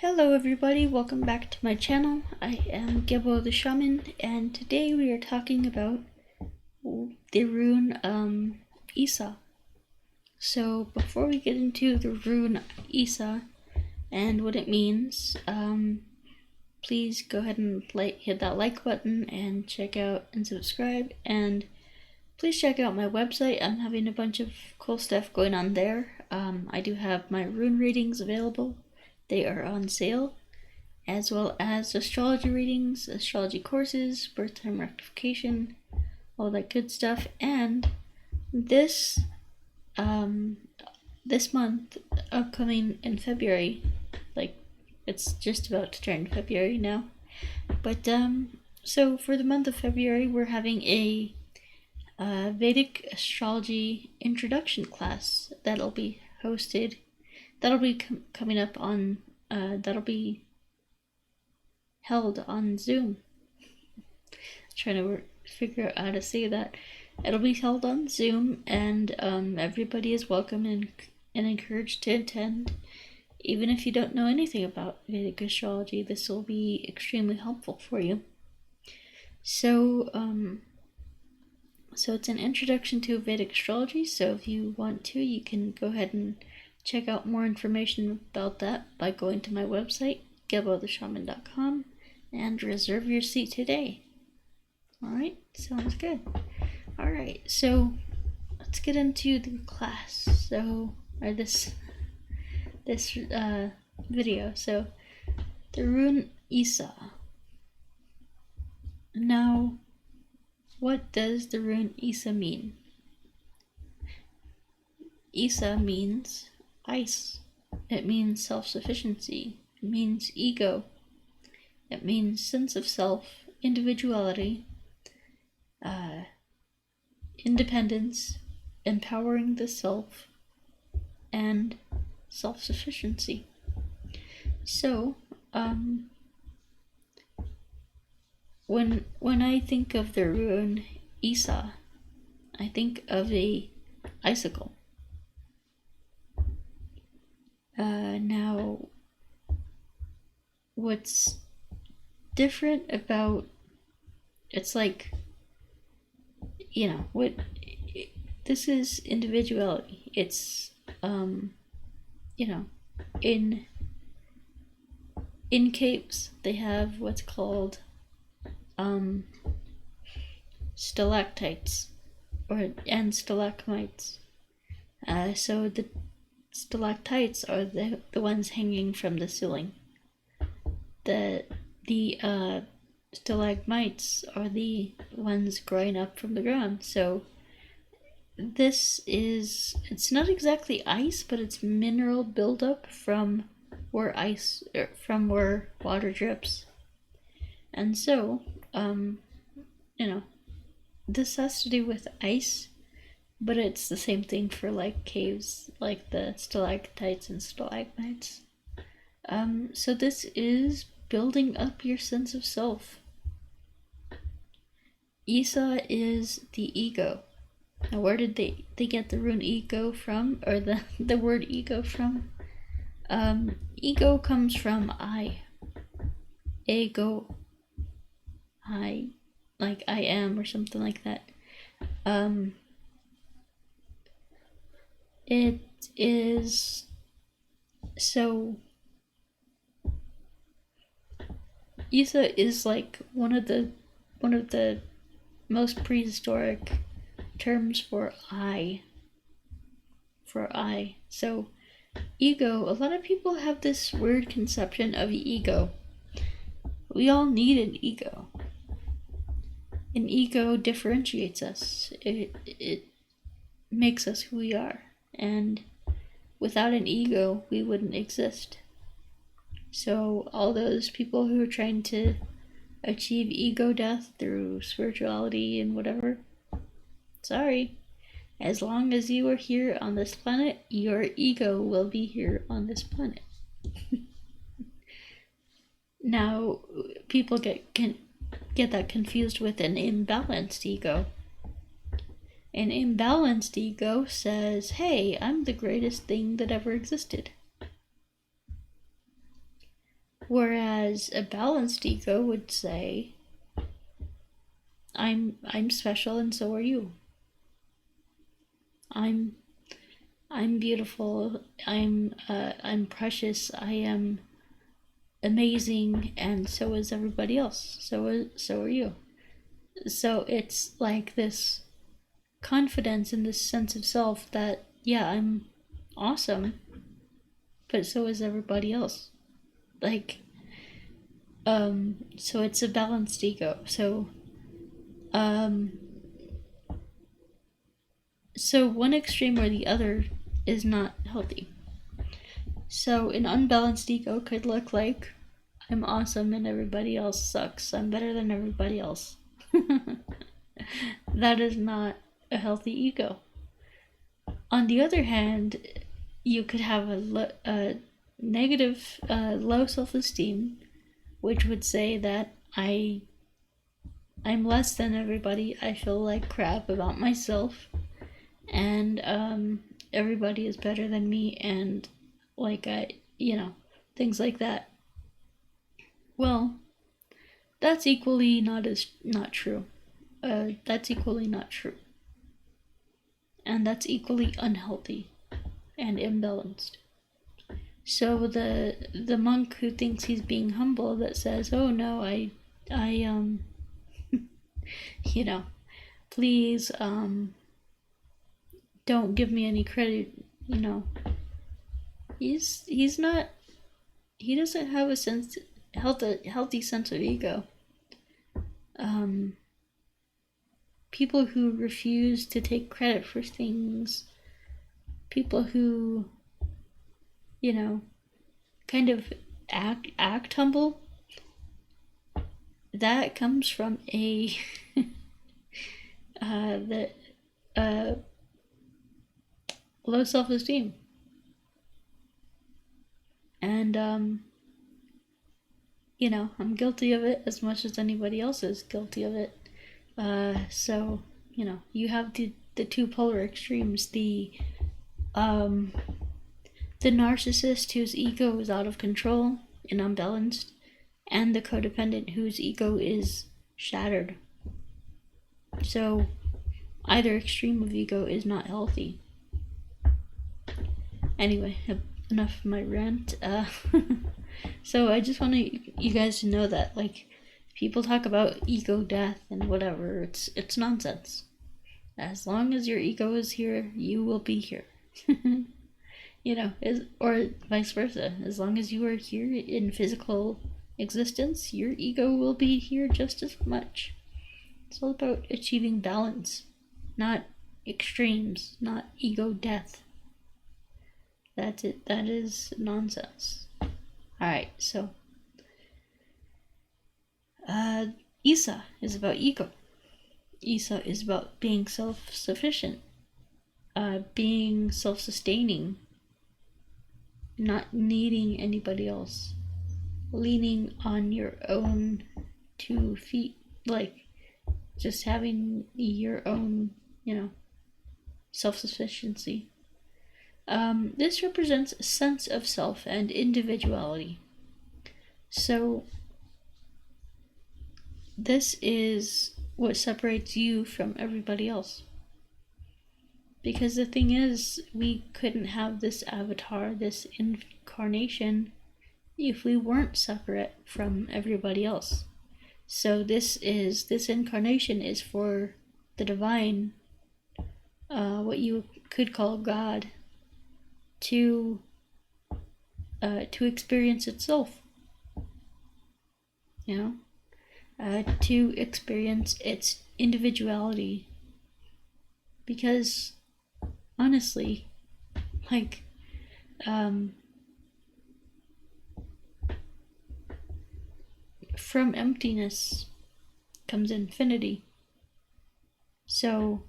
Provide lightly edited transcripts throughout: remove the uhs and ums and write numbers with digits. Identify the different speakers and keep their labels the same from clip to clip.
Speaker 1: Hello everybody, welcome back to my channel. I am Gebo the Shaman, and today we are talking about the rune Isa. So before we get into the rune Isa and what it means, please go ahead and hit that like button and check out and subscribe, and please check out my website. I'm having a bunch of cool stuff going on there. I do have my rune readings available. They are on sale, as well as astrology readings, astrology courses, birth time rectification, all that good stuff. And this month, upcoming in February, like it's just about to turn February now, but so for the month of February, we're having a Vedic astrology introduction class that'll be hosted. That'll be coming up on, that'll be held on Zoom. Trying to figure out how to say that. It'll be held on Zoom, and everybody is welcome and encouraged to attend. Even if you don't know anything about Vedic astrology, this will be extremely helpful for you. So, so it's an introduction to Vedic astrology, so if you want to, you can go ahead and check out more information about that by going to my website, gebotheshaman.com, and reserve your seat today. Alright, sounds good. Alright, so let's get into the class. So, or this video. So, the rune Isa. Now, what does the rune Isa mean? Isa means ice. It means self-sufficiency. It means ego. It means sense of self, individuality, independence, empowering the self, and self-sufficiency. So, when I think of the rune Isa, I think of a icicle. Now, what's different about, it's like, you know, this is individuality. It's, you know, in capes, they have what's called, stalactites, and stalagmites. So the stalactites are the ones hanging from the ceiling. The stalagmites are the ones growing up from the ground. So it's not exactly ice, but it's mineral buildup from where water drips. And so, you know, this has to do with ice, but it's the same thing for like caves, like the stalactites and stalagmites. So this is building up your sense of self. Isa is the ego. Now, where did they get the rune ego from, or the word ego from? Ego comes from I. Ego. I, like I am, or something like that. It is, so Isa is like one of the most prehistoric terms for I. So ego, a lot of people have this weird conception of ego. We all need an ego. An ego differentiates us. It makes us who we are. And without an ego, we wouldn't exist. So all those people who are trying to achieve ego death through spirituality and whatever, sorry. As long as you are here on this planet, your ego will be here on this planet. Now, people get that confused with an imbalanced ego. An imbalanced ego says, hey, I'm the greatest thing that ever existed. Whereas a balanced ego would say, I'm special and so are you. I'm beautiful. I'm precious. I am amazing, and so is everybody else. So are you. So it's like this confidence and this sense of self that, yeah, I'm awesome, but so is everybody else. Like, so it's a balanced ego. So one extreme or the other is not healthy. So an unbalanced ego could look like, I'm awesome and everybody else sucks. I'm better than everybody else. That is not a healthy ego. On the other hand, you could have a negative, low self-esteem, which would say that I'm less than everybody. I feel like crap about myself, and everybody is better than me, and like things like that. Well, that's equally not true. That's equally not true, and that's equally unhealthy and imbalanced. So the monk who thinks he's being humble, that says, "Oh no, I please don't give me any credit," he's not. He doesn't have a healthy sense of ego. People who refuse to take credit for things, people who, kind of act humble, that comes from a low self-esteem. And I'm guilty of it as much as anybody else is guilty of it. So you have the two polar extremes: the narcissist whose ego is out of control and unbalanced, and the codependent whose ego is shattered. So either extreme of ego is not healthy. Anyway, enough of my rant. So I just want you guys to know that, like, people talk about ego death and whatever. It's nonsense. As long as your ego is here, you will be here. Or vice versa. As long as you are here in physical existence, your ego will be here just as much. It's all about achieving balance, not extremes, not ego death. That's it. That is nonsense. Alright, so Isa is about ego. Isa is about being self-sufficient, being self-sustaining, not needing anybody else, leaning on your own 2 feet, like just having your own, self-sufficiency. This represents a sense of self and individuality. So this is what separates you from everybody else. Because the thing is, we couldn't have this avatar, this incarnation, if we weren't separate from everybody else. So this incarnation is for the divine, what you could call God, to experience itself, to experience its individuality. Because honestly, like, from emptiness comes infinity. So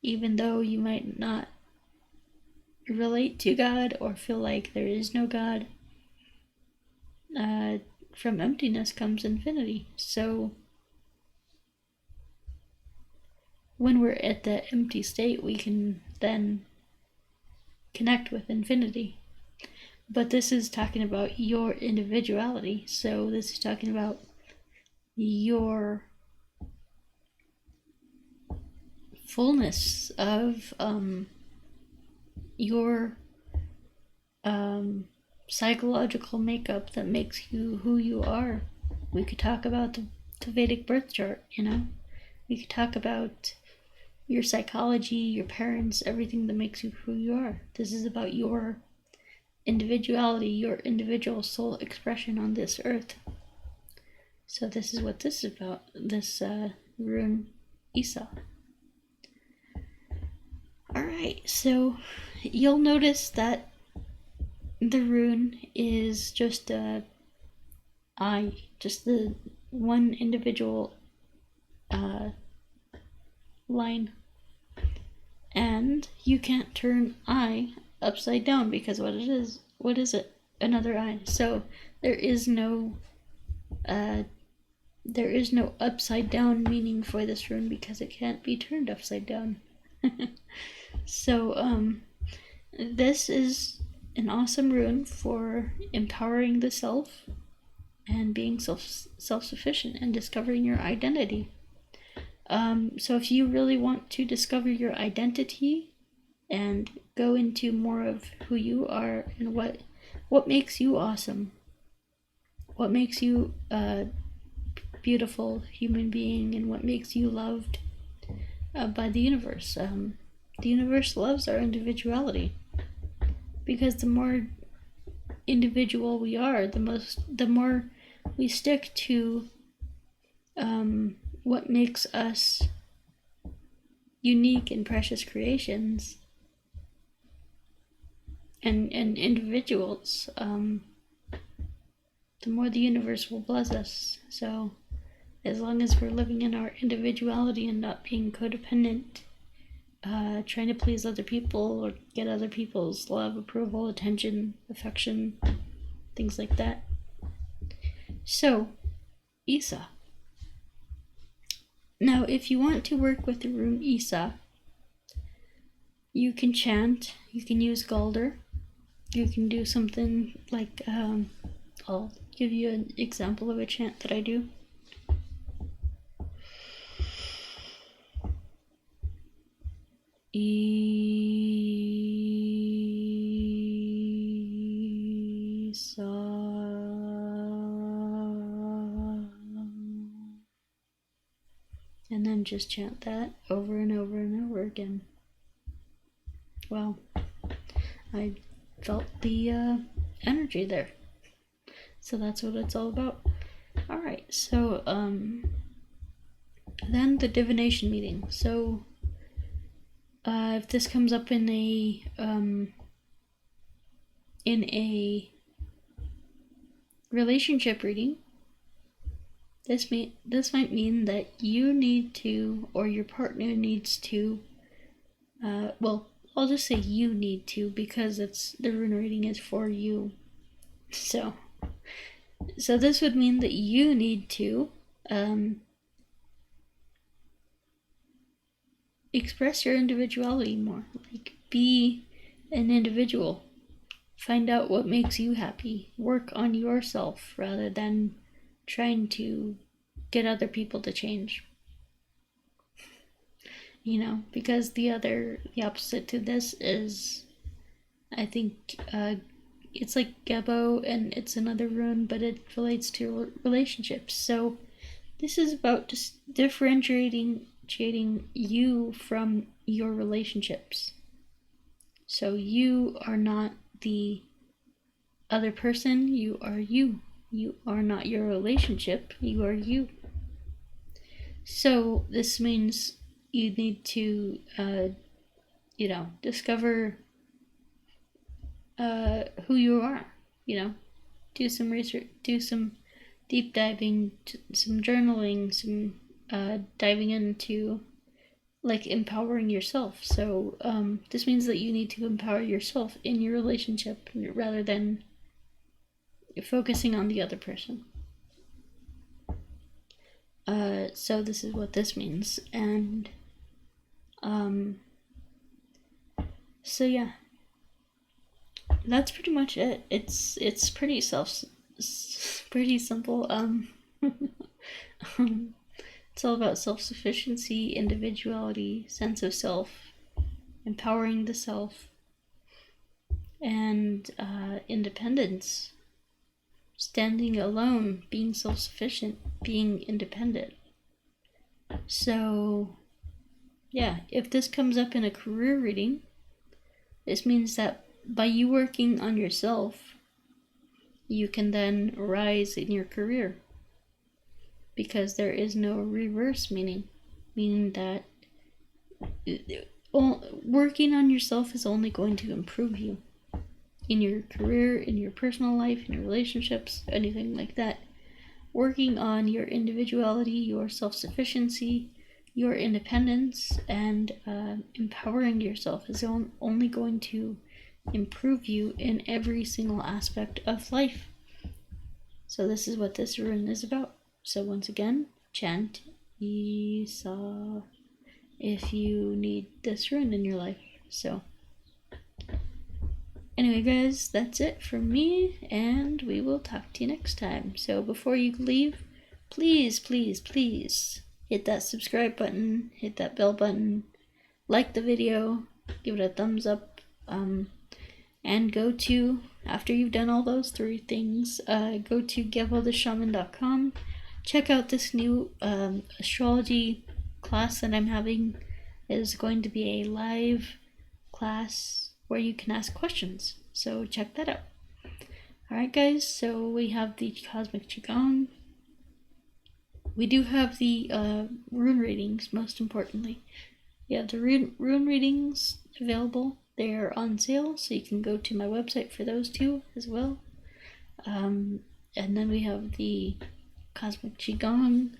Speaker 1: even though you might not relate to God or feel like there is no God, from emptiness comes infinity. So when we're at the empty state, we can then connect with infinity. But this is talking about your individuality. So this is talking about your fullness of your psychological makeup that makes you who you are. We could talk about the Vedic birth chart, you know? We could talk about your psychology, your parents, everything that makes you who you are. This is about your individuality, your individual soul expression on this earth. So this is what this is about, this Rune Isa. Alright, so you'll notice that the rune is just a eye, just the one individual line. And you can't turn I upside down because what is it? Another I. So there is no upside down meaning for this rune because it can't be turned upside down. So this is an awesome rune for empowering the self and being self-sufficient and discovering your identity. So if you really want to discover your identity and go into more of who you are and what makes you awesome, what makes you a beautiful human being, and what makes you loved by the universe. The universe loves our individuality because the more individual we are, the more we stick to what makes us unique and precious creations and individuals, the more the universe will bless us. So as long as we're living in our individuality and not being codependent, trying to please other people or get other people's love, approval, attention, affection, things like that. So, Isa. Now, if you want to work with the rune Isa, you can chant, you can use Galder, you can do something like, I'll give you an example of a chant that I do. Isa. And then just chant that over and over and over again. Well, I felt the energy there. So that's what it's all about. Alright, so then the divination meeting. So if this comes up in a relationship reading, this might mean that you need to, or your partner needs to, well, I'll just say you need to because the rune reading is for you. So this would mean that you need to express your individuality more. Like, be an individual. Find out what makes you happy. Work on yourself rather than trying to get other people to change. You know, because the opposite to this is, I think, it's like Gebo, and it's another rune, but it relates to relationships. So this is about just differentiating you from your relationships. So you are not the other person, you are you. You are not your relationship, you are you. So this means you need to, discover who you are, do some research, do some deep diving, some journaling, some diving into like empowering yourself. So this means that you need to empower yourself in your relationship rather than focusing on the other person. So this is what this means. And so yeah, that's pretty much it. It's pretty pretty simple. It's all about self-sufficiency, individuality, sense of self, empowering the self, and independence. Standing alone, being self-sufficient, being independent. So, yeah, if this comes up in a career reading, this means that by you working on yourself, you can then rise in your career. Because there is no reverse meaning that working on yourself is only going to improve you in your career, in your personal life, in your relationships, anything like that. Working on your individuality, your self-sufficiency, your independence, and empowering yourself is only going to improve you in every single aspect of life. So this is what this rune is about. So once again, chant Isa if you need this rune in your life. So anyway, guys, that's it from me, and we will talk to you next time. So before you leave, please, please, please hit that subscribe button, hit that bell button, like the video, give it a thumbs up, and go to, after you've done all those 3 things, go to GeboTheShaman.com. Check out this new astrology class that I'm having. It is going to be a live class where you can ask questions. So check that out. Alright guys, so we have the Cosmic Qigong. We do have the rune readings, most importantly. We have the rune readings available. They're on sale, so you can go to my website for those 2 as well. And then we have the Cosmic Qigong.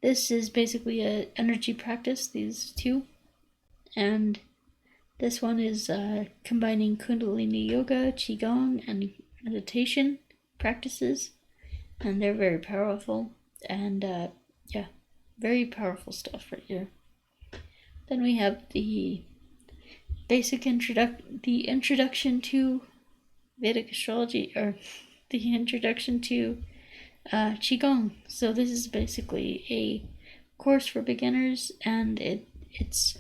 Speaker 1: This is basically an energy practice, these 2. And this one is combining Kundalini Yoga, Qigong, and meditation practices. And they're very powerful. And yeah, very powerful stuff right here. Then we have the basic introduction to Vedic astrology, or the introduction to Qigong. So this is basically a course for beginners, and it's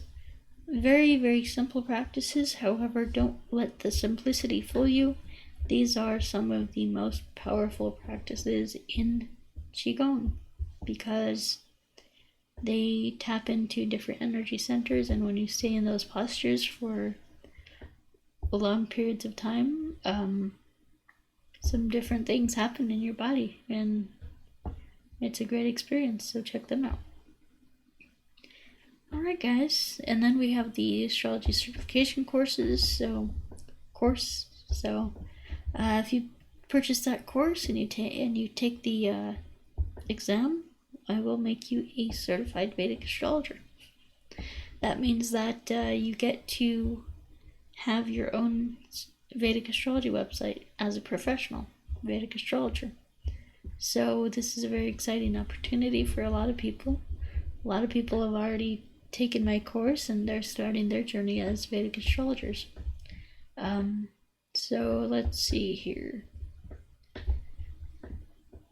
Speaker 1: very, very simple practices. However, don't let the simplicity fool you. These are some of the most powerful practices in Qigong because they tap into different energy centers, and when you stay in those postures for long periods of time, some different things happen in your body, and it's a great experience, so check them out. Alright guys, and then we have the astrology certification courses, so if you purchase that course and you take the exam, I will make you a certified Vedic astrologer. That means that you get to have your own Vedic astrology website as a professional Vedic astrologer. So this is a very exciting opportunity for a lot of people. A lot of people have already taken my course and they're starting their journey as Vedic astrologers. So let's see here.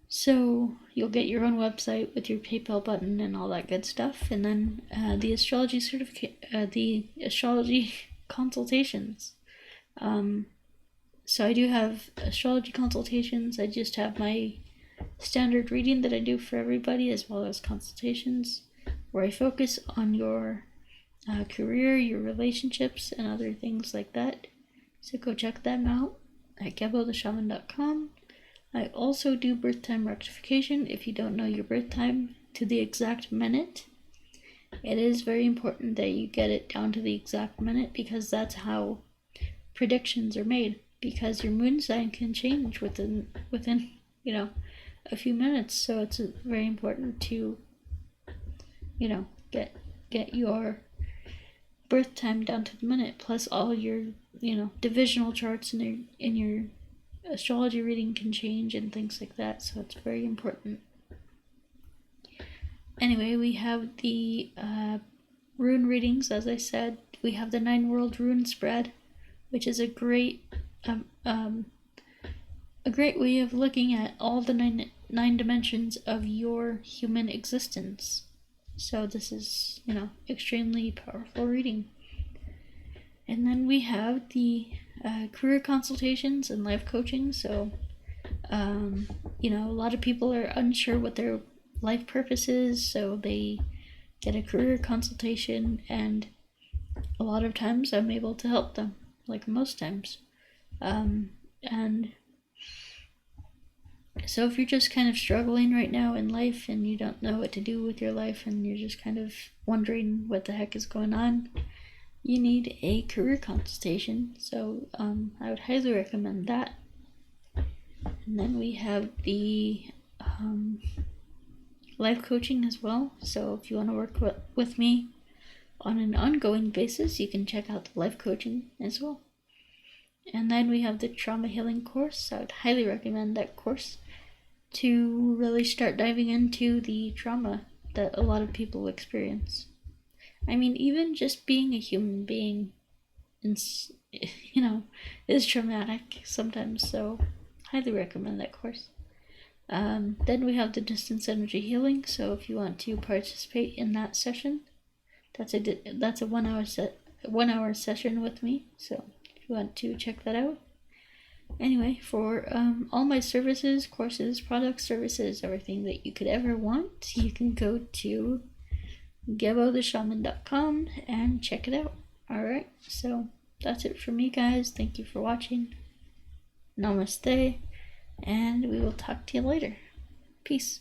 Speaker 1: So you'll get your own website with your PayPal button and all that good stuff, and then the astrology the astrology consultations. So I do have astrology consultations. I just have my standard reading that I do for everybody, as well as consultations where I focus on your career, your relationships, and other things like that. So go check them out at GeboTheShaman.com. I also do birth time rectification. If you don't know your birth time to the exact minute, it is very important that you get it down to the exact minute, because that's how predictions are made, because your moon sign can change within a few minutes. So it's very important to get your birth time down to the minute, plus all your divisional charts in your astrology reading can change and things like that, so it's very important. Anyway, we have the rune readings. As I said, we have the 9 world rune spread, which is a great a great way of looking at all the nine dimensions of your human existence. So this is, extremely powerful reading. And then we have the career consultations and life coaching. So, a lot of people are unsure what their life purpose is, so they get a career consultation, and a lot of times I'm able to help them, like most times. And so if you're just kind of struggling right now in life and you don't know what to do with your life and you're just kind of wondering what the heck is going on, you need a career consultation. So I would highly recommend that. And then we have the life coaching as well. So if you want to work with me on an ongoing basis, you can check out the life coaching as well. And then we have the trauma healing course. I would highly recommend that course to really start diving into the trauma that a lot of people experience. I mean, even just being a human being, is traumatic sometimes, so highly recommend that course. Then we have the distance energy healing. So if you want to participate in that session, that's a 1 hour session with me. So if you want to check that out. Anyway, for all my services, courses, products, services, everything that you could ever want, you can go to GeboTheShaman.com and check it out. Alright, so that's it for me, guys. Thank you for watching. Namaste, and we will talk to you later. Peace.